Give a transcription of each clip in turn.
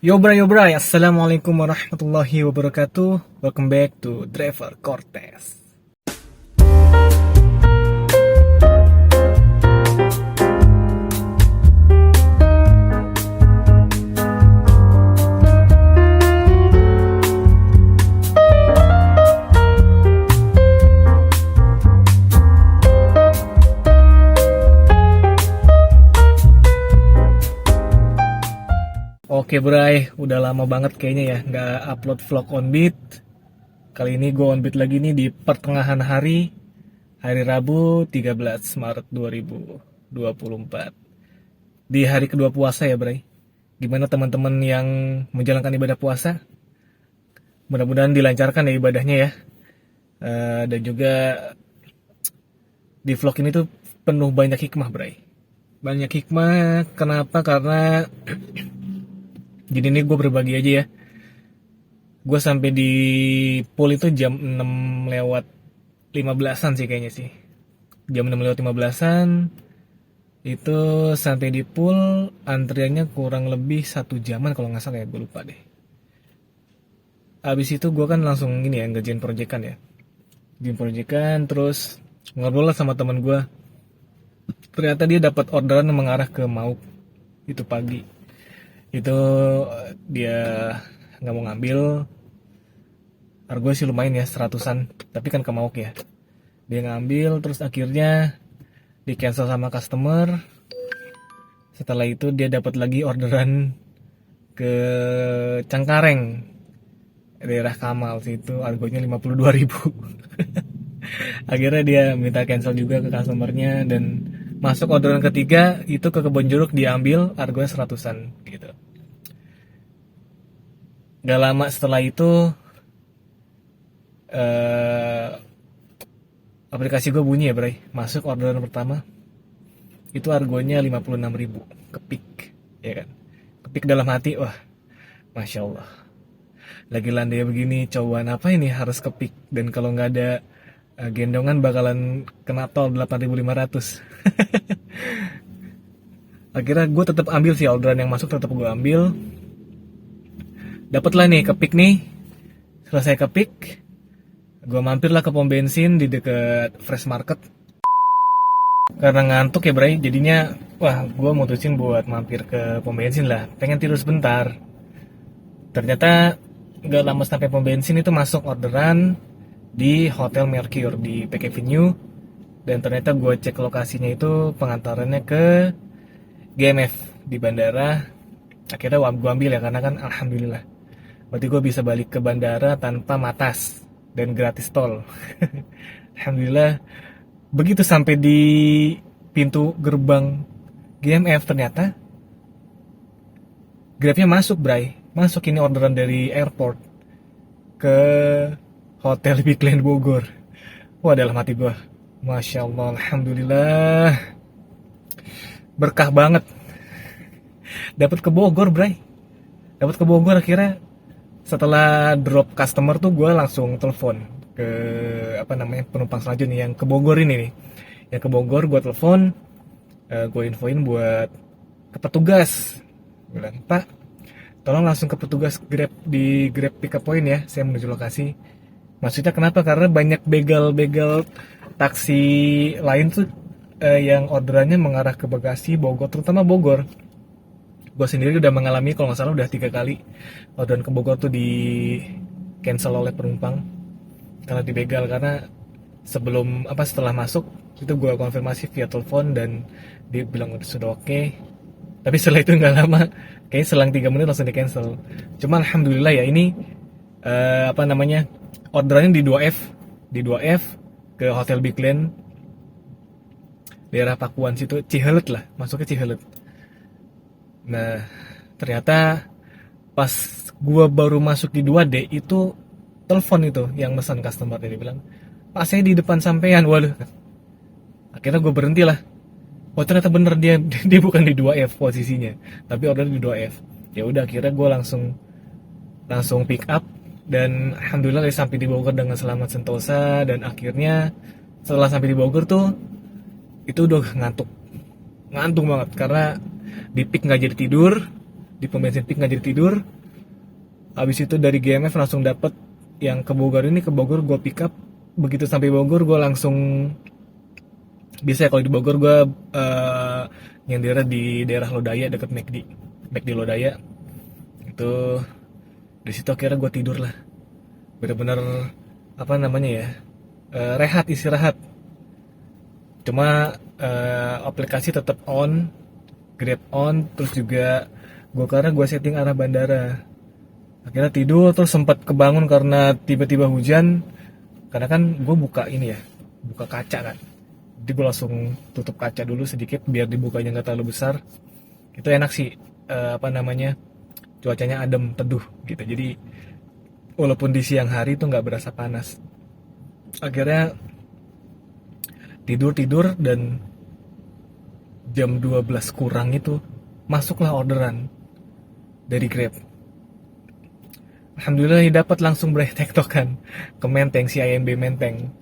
Yo bray, assalamualaikum warahmatullahi wabarakatuh. Welcome back to Driver Cortez. Oke bray, udah lama banget kayaknya ya nggak upload vlog on beat. Kali ini gue on beat lagi nih di pertengahan hari Rabu 13 Maret 2024. Di hari kedua puasa ya bray. Gimana teman-teman yang menjalankan ibadah puasa? Mudah-mudahan dilancarkan ya ibadahnya ya. Dan juga di vlog ini tuh penuh banyak hikmah bray. Banyak hikmah, kenapa? Karena jadi ini gue berbagi aja ya. Gue sampai di pool itu jam 6 lewat 15-an sih kayaknya sih. Jam 6 lewat 15-an itu sampai di pool, antriannya kurang lebih 1 jaman kalau nggak salah ya, gue lupa deh. Abis itu gue kan langsung ini ya, ngerjain proyekan ya. Ngerjain proyekan, terus ngobrol lah sama teman gue. Ternyata dia dapat orderan yang mengarah ke Mauk itu pagi. Itu dia nggak mau ngambil, harganya sih lumayan ya, 100-an, tapi kan ke Mauk ya. Dia ngambil, terus akhirnya di cancel sama customer. Setelah itu dia dapat lagi orderan ke Cengkareng, daerah Kamal situ, harganya 52.000. Akhirnya dia minta cancel juga ke customernya, dan masuk orderan ketiga itu ke Kebon Jeruk, diambil harganya 100-an gitu. Gak lama setelah itu aplikasi gue bunyi ya bray. Masuk orderan pertama itu harganya 56.000, kepik ya kan. Kepik dalam hati, wah Masya Allah, lagi landai begini cowok apa ini harus kepik, dan kalau nggak ada gendongan bakalan kena tol 8.500. Akhirnya gue tetap ambil sih orderan yang masuk, tetap gue ambil. Dapatlah nih kepik nih. Selesai kepik, gue mampirlah ke pom bensin di dekat Fresh Market. Karena ngantuk ya bray, jadinya wah gue mutusin buat mampir ke pom bensin lah, pengen tidur sebentar. Ternyata gak lama sampai pom bensin itu masuk orderan di Hotel Mercure di PK Venue. Dan ternyata gue cek lokasinya itu pengantarannya ke GMF di bandara. Akhirnya gue ambil ya, karena kan alhamdulillah berarti gue bisa balik ke bandara tanpa matas dan gratis tol. Alhamdulillah. Begitu sampai di pintu gerbang GMF, ternyata Grabnya masuk bray. Masuk ini orderan dari airport ke Hotel Big Land Bogor. Wah dalam hati gue, Masya Allah, alhamdulillah, berkah banget. Dapat ke Bogor bray. Dapat ke Bogor akhirnya. Setelah drop customer tuh gue langsung telepon ke penumpang selanjutnya yang ke Bogor ini nih. Yang ke Bogor gue telepon, gue infoin buat ke petugas. Gue bilang, Pak, tolong langsung ke petugas Grab di Grab Pickup Point ya, saya menuju lokasi. Maksudnya kenapa? Karena banyak begal-begal taksi lain tuh yang orderannya mengarah ke Bekasi, Bogor, terutama Bogor. Gue sendiri udah mengalami, kalau nggak salah udah 3 kali orderan ke Bogor tuh di cancel oleh penumpang karena dibegal. Karena setelah masuk itu gue konfirmasi via telepon dan dia bilang sudah oke. Tapi setelah itu nggak lama, kayaknya selang 3 menit langsung di cancel. Cuma alhamdulillah ya, ini orderannya di 2F ke Hotel Big Land daerah Pakuan situ, Cihelet lah, masuknya Cihelet. Nah, ternyata pas gua baru masuk di 2D itu telepon itu yang pesan customer, dia bilang, Pak saya di depan sampean. Waduh, akhirnya gue berhenti lah. Oh ternyata bener dia dia bukan di 2F posisinya, tapi order di 2F. Ya udah, akhirnya gue langsung pick up, dan alhamdulillah sampai di Bogor dengan selamat sentosa. Dan akhirnya setelah sampai di Bogor tuh itu udah ngantuk banget karena di pick nggak jadi tidur, di pom bensin Peak nggak jadi tidur. Habis itu dari GMF langsung dapet yang ke Bogor ini, ke Bogor gue pick up. Begitu sampai Bogor gue langsung, biasa ya kalau di Bogor gue nyender di daerah Lodaya deket McD Lodaya. Itu di situ akhirnya gue tidur lah, bener-bener apa namanya ya, rehat, istirahat. Cuma aplikasi tetap on, Grab on, terus juga karena gue setting arah bandara. Akhirnya tidur, terus sempat kebangun karena tiba-tiba hujan. Karena kan gue buka kaca kan. Jadi gue langsung tutup kaca dulu sedikit biar dibukanya nggak terlalu besar. Itu enak sih, cuacanya adem, teduh gitu. Jadi walaupun di siang hari itu nggak berasa panas. Akhirnya tidur dan jam 12 kurang itu masuklah orderan dari Grab. Alhamdulillah dapat langsung tektokan ke Menteng, si IMB Menteng.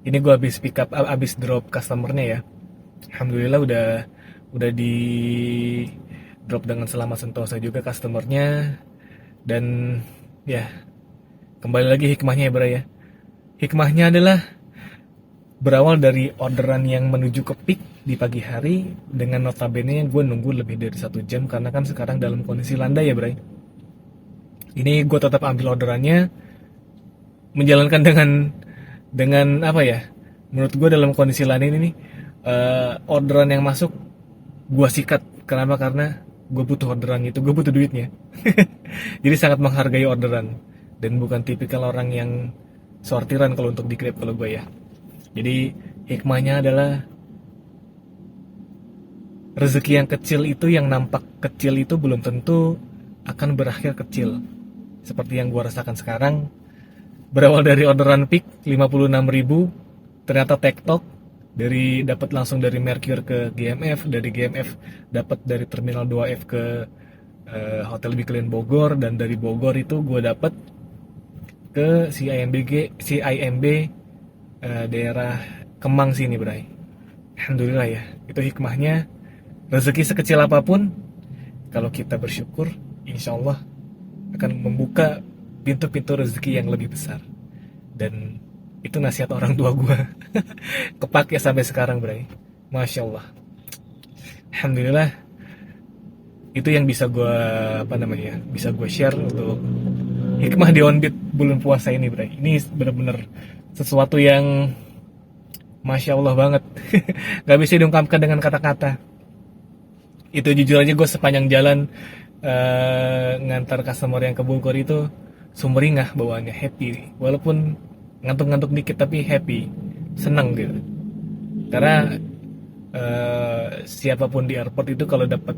Ini gue habis pick up, habis drop customernya ya. Alhamdulillah udah di drop dengan selamat sentosa juga customernya. Dan ya, kembali lagi hikmahnya ya bro ya. Hikmahnya adalah berawal dari orderan yang menuju ke Peak di pagi hari, dengan notabene gue nunggu lebih dari 1 jam karena kan sekarang dalam kondisi landai ya bray. Ini gue tetap ambil orderannya, menjalankan dengan apa ya, menurut gue dalam kondisi landai ini orderan yang masuk gue sikat. Kenapa? Karena gue butuh orderan itu, gue butuh duitnya. Jadi sangat menghargai orderan dan bukan tipikal orang yang sortiran kalau untuk di Grab kalau gue ya. Jadi hikmahnya adalah rezeki yang kecil itu, yang nampak kecil itu belum tentu akan berakhir kecil. Seperti yang gue rasakan sekarang, berawal dari orderan Peak 56.000, ternyata TikTok dapat langsung dari Mercure ke GMF, dari GMF dapat dari Terminal 2F ke Hotel Bikelen Bogor, dan dari Bogor itu gue dapat ke CIMB daerah Kemang sini bray. Alhamdulillah ya, itu hikmahnya. Rezeki sekecil apapun, kalau kita bersyukur, insya Allah akan membuka pintu-pintu rezeki yang lebih besar. Dan itu nasihat orang tua gue. Kepake sampai sekarang bray. Masya Allah. Alhamdulillah, itu yang bisa gue share untuk hikmah di Onbit bulan puasa ini bray. Ini benar-benar sesuatu yang Masya Allah banget. Gak bisa diungkapkan dengan kata-kata. Itu jujur aja gue sepanjang jalan ngantar customer yang ke Bogor itu sumringah bawaannya, happy. Walaupun ngantuk-ngantuk dikit tapi happy, senang gitu. Karena siapapun di airport itu kalau dapat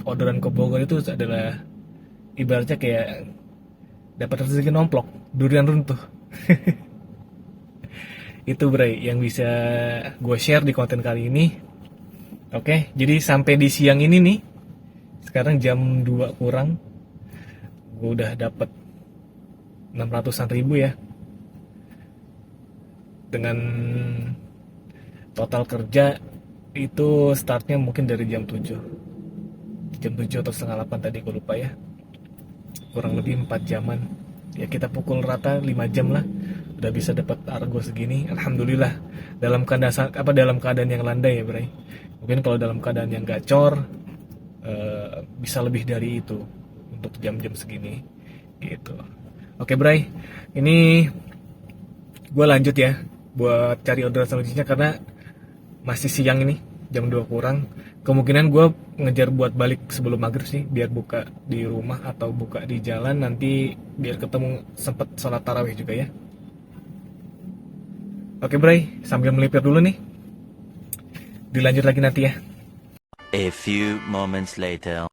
orderan ke Bogor itu adalah ibaratnya kayak dapat rezeki nomplok, durian runtuh. Itu bray yang bisa gue share di konten kali ini. Oke, jadi sampai di siang ini nih, sekarang jam 2 kurang, gue udah dapet 600-an ribu ya. Dengan total kerja itu startnya mungkin dari jam 7 atau setengah 8 tadi, gue lupa ya. Kurang lebih 4 jaman. Ya kita pukul rata 5 jam lah, udah bisa dapat argo segini. Alhamdulillah, dalam keadaan yang landai ya bray. Mungkin kalau dalam keadaan yang gacor bisa lebih dari itu untuk jam-jam segini gitu. Oke bray, ini gue lanjut ya buat cari order selanjutnya karena masih siang ini, jam 2 kurang. Kemungkinan gue ngejar buat balik sebelum maghrib sih, biar buka di rumah atau buka di jalan nanti, biar ketemu sempet sholat tarawih juga ya. Oke bray, sambil melipir dulu nih, dilanjut lagi nanti ya. A few moments later.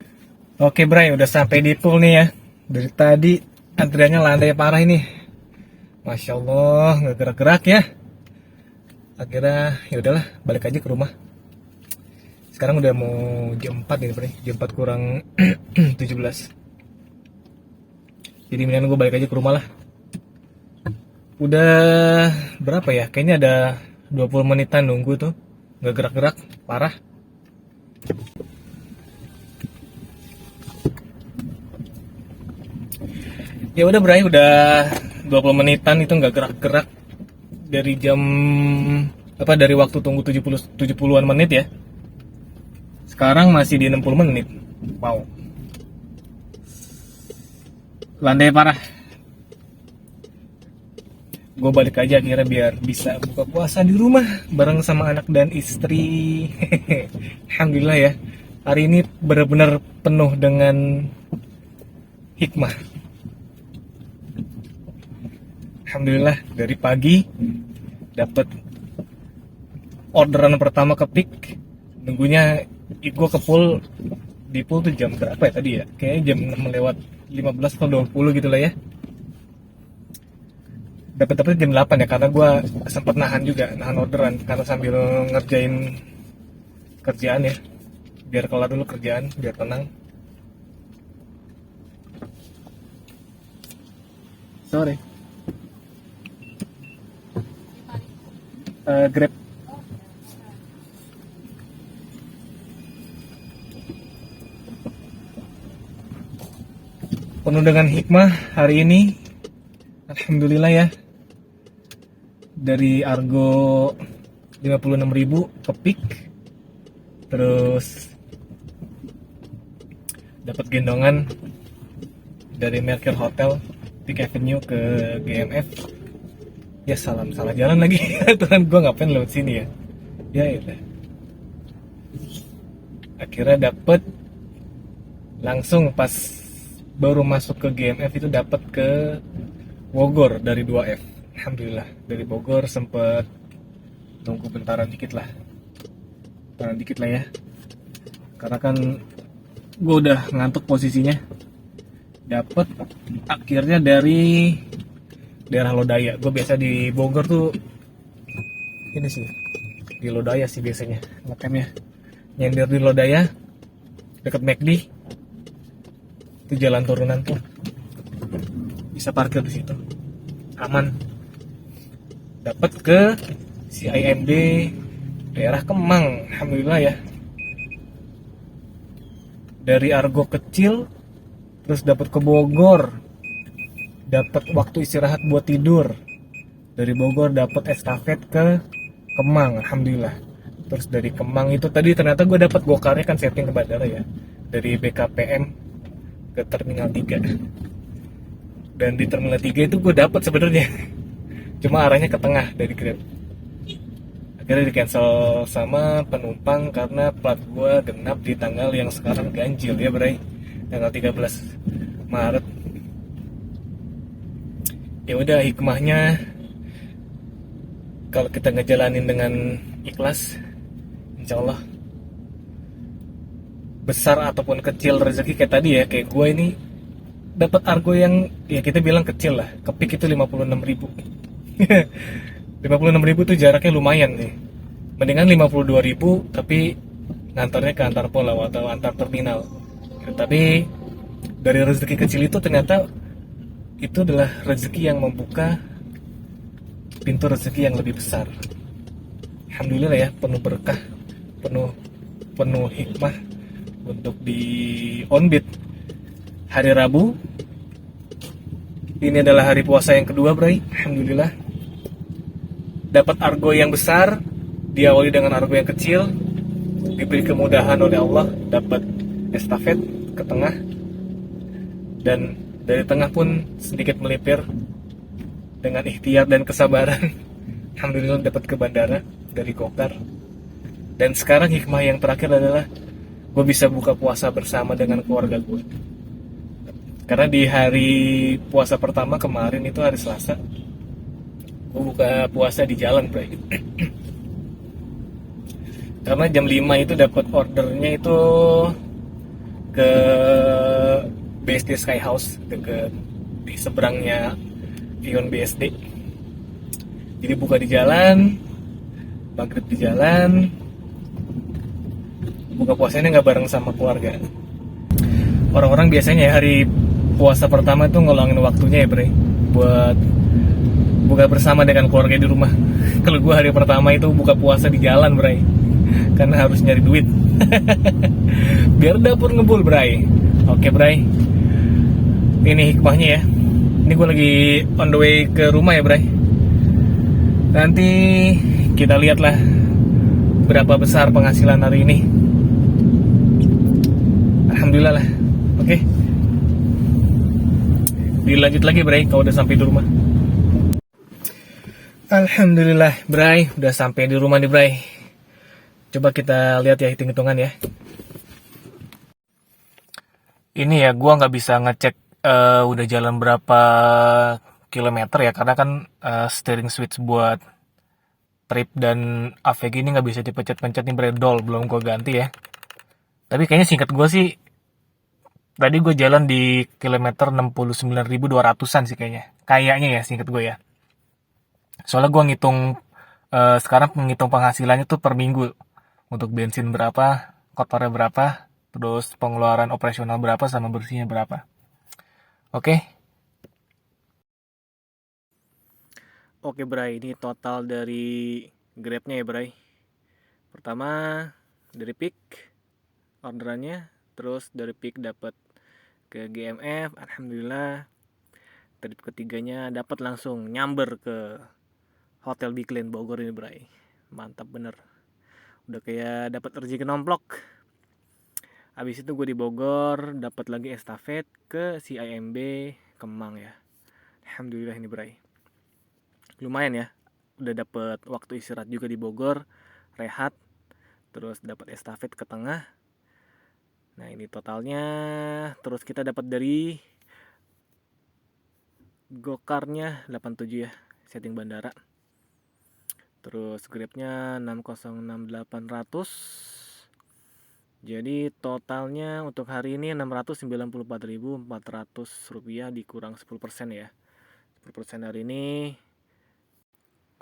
Oke bray, udah sampai di pool nih ya. Dari tadi antriannya landai parah ini. Masya Allah, nggak gerak-gerak ya. Akhirnya ya udahlah, balik aja ke rumah. Sekarang udah mau jam 4 nih bray, jam 4 kurang 17. Jadi mendingan gue balik aja ke rumah lah. Udah berapa ya? Kayaknya ada 20 menitan nunggu tuh, nggak gerak-gerak, parah. Ya udah Bray, udah 20 menitan itu nggak gerak-gerak dari jam dari waktu tunggu 70-an menit ya. Sekarang masih di 60 menit. Wow. Landai parah. Gue balik aja akhirnya biar bisa buka puasa di rumah bareng sama anak dan istri. Alhamdulillah ya. Hari ini benar-benar penuh dengan hikmah. Alhamdulillah dari pagi dapat orderan pertama ke Pik. Nunggunya gue ke pool, di pool tuh jam berapa ya tadi ya? Kayaknya jam 6 lewat 15 atau 20 gitu lah ya. Dapat jam 8 ya, karena gue sempat nahan orderan karena sambil ngerjain kerjaan ya, biar kelar dulu kerjaan biar tenang. Sorry. Grab. Penuh dengan hikmah hari ini. Alhamdulillah ya. Dari Argo 56.000 ke Pik. Terus dapat gendongan dari Mercure Hotel Pik Avenue ke GMF. Ya salah jalan lagi. Aturan gue ngapain lewat sini ya. Ya udah. Akhirnya dapet langsung pas baru masuk ke GMF itu dapat ke Bogor dari 2F. Alhamdulillah dari Bogor sempet tunggu bentaran dikit lah ya, karena kan gue udah ngantuk posisinya. Dapat akhirnya dari daerah Lodaya. Gue biasa di Bogor tuh ini sih, di Lodaya sih biasanya ngetemnya, nyender di Lodaya deket McD. Itu jalan turunan tuh, bisa parkir di situ, aman. Dapat ke CIMB daerah Kemang, alhamdulillah ya. Dari Argo kecil, terus dapat ke Bogor, dapat waktu istirahat buat tidur. Dari Bogor dapat estafet ke Kemang, alhamdulillah. Terus dari Kemang itu tadi ternyata gue dapat gokarnya kan setting ke bandara ya, dari BKPM ke Terminal 3. Dan di Terminal 3 itu gue dapat sebenarnya, cuma arahnya ke tengah dari Grab. Akhirnya di cancel sama penumpang karena plat gue genap di tanggal yang sekarang ganjil ya Bray, tanggal 13 Maret. Ya udah, hikmahnya kalau kita ngejalanin dengan ikhlas, insya Allah besar ataupun kecil rezeki kayak tadi ya, kayak gue ini dapat Argo yang ya kita bilang kecil lah, ke Pik itu 56.000. 56.000 tuh jaraknya lumayan nih. Mendingan 52.000 tapi ngantarnya ke antar pulau atau antar terminal. Tapi dari rezeki kecil itu ternyata itu adalah rezeki yang membuka pintu rezeki yang lebih besar. Alhamdulillah ya, penuh berkah, penuh hikmah untuk di Onbit hari Rabu. Ini adalah hari puasa yang kedua, Bray. Alhamdulillah. Dapat Argo yang besar, diawali dengan Argo yang kecil, diberi kemudahan oleh Allah, dapat estafet ke tengah, dan dari tengah pun sedikit melipir dengan ikhtiar dan kesabaran. Alhamdulillah dapat ke bandara dari Gokar. Dan sekarang hikmah yang terakhir adalah gue bisa buka puasa bersama dengan keluarga gue. Karena di hari puasa pertama kemarin itu hari Selasa, gue buka puasa di jalan, Bray. Karena jam 5 itu dapat ordernya itu ke BSD Sky House, dekat di seberangnya Ion BSD. Jadi buka di jalan, maghrib di jalan, buka puasanya nggak bareng sama keluarga. Orang-orang biasanya hari puasa pertama itu ngeluangin waktunya ya, Bre, buat buka bersama dengan keluarga di rumah. Kalau gue hari pertama itu buka puasa di jalan, Bre, karena harus nyari duit. Biar dapur ngebul, Bre. Oke, Bre. Ini hikmahnya ya. Ini gue lagi on the way ke rumah ya, Bray. Nanti kita lihatlah berapa besar penghasilan hari ini. Alhamdulillah lah. Oke. Dilanjut lagi, Bray, kalau udah sampai di rumah. Alhamdulillah, Bray, udah sampai di rumah nih, Bray. Coba kita lihat ya hitung-hitungan ya. Ini ya, gua nggak bisa ngecek udah jalan berapa kilometer ya, karena kan steering switch buat trip dan AVG ini nggak bisa dipencet-pencet nih, bredol, belum gua ganti ya. Tapi kayaknya singkat gua sih, tadi gue jalan di kilometer 69.200-an sih kayaknya. Kayaknya ya, singkat gue ya. Soalnya gue ngitung, sekarang menghitung penghasilannya tuh per minggu. Untuk bensin berapa, kotornya berapa, terus pengeluaran operasional berapa, sama bersihnya berapa. Oke. Oke, Bray, ini total dari Grabnya ya, Bray. Pertama dari Pick orderannya, terus dari Pick dapat ke GMF, alhamdulillah. Trip ketiganya dapat langsung nyamber ke Hotel Big Lane Bogor ini, Bray. Mantap bener. Udah kayak dapat rezeki nomplok. Habis itu gue di Bogor dapat lagi estafet ke CIMB Kemang ya. Alhamdulillah ini, Bray. Lumayan ya. Udah dapat waktu istirahat juga di Bogor, rehat, terus dapat estafet ke tengah. Nah, ini totalnya. Terus kita dapat dari Gokarnya 87 ya, setting bandara. Terus Grabnya 606800. Jadi totalnya untuk hari ini 694.400 rupiah dikurang 10% ya. 10% hari ini.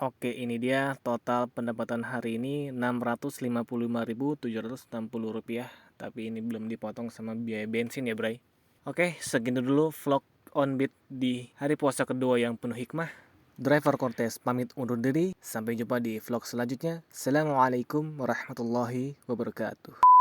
Oke, ini dia total pendapatan hari ini 655.760 rupiah. Tapi ini belum dipotong sama biaya bensin ya, Bray. Oke, segini dulu vlog on beat di hari puasa kedua yang penuh hikmah. Driver Cortez pamit undur diri. Sampai jumpa di vlog selanjutnya. Assalamualaikum warahmatullahi wabarakatuh.